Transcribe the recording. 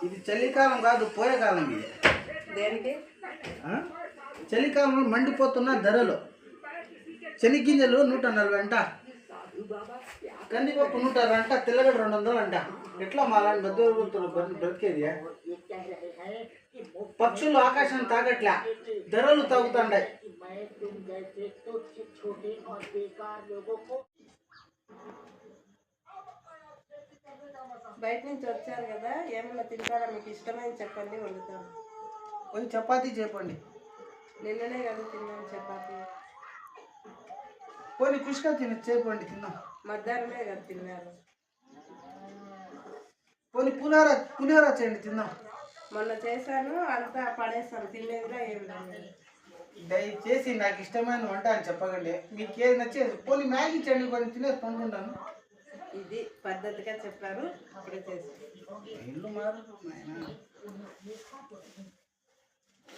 ఇది చలికాలం కాదు, పోయే కాలం ఇది. దేనికి? చలికాలంలో మండిపోతున్న ధరలు. శనిగింజలు 140 అంట, కందిపప్పు 160 అంట, తెల్లగడ్డ 200 అంట. ఎట్లా మాలాంటి మధ్యవర్తులు బ్రతికేది? పక్షులు ఆకాశం తాగట్లా, ధరలు తాగుతాండాయి. బయట నుంచి వచ్చారు కదా, ఏమన్నా తింటారా? మీకు ఇష్టమైన చెప్పండి, వండుతాను. కొంచెం చపాతీ చెప్పండి. నిన్ననే కదా తిన్నాను చపాతీ. కొన్ని కుష్క చెప్పండి, తిన్నాం. మధ్యాహ్నమే కదా తిన్నారు. కొన్ని పులిహోర చేయండి, తిందాం. మొన్న చేశాను, అంతా పడేస్తాను, తినేదిగా ఏమి లేదు. దయచేసి నాకు ఇష్టమైన వంట అని చెప్పకండి. మీకు ఏది నచ్చేది కొన్ని మ్యాగీ చేయండి, కొన్ని తినేసి పండుకుంటాను. ఇది పద్ధతిగా చెప్పారు, అప్పుడే చేసి ఇల్లు మారు.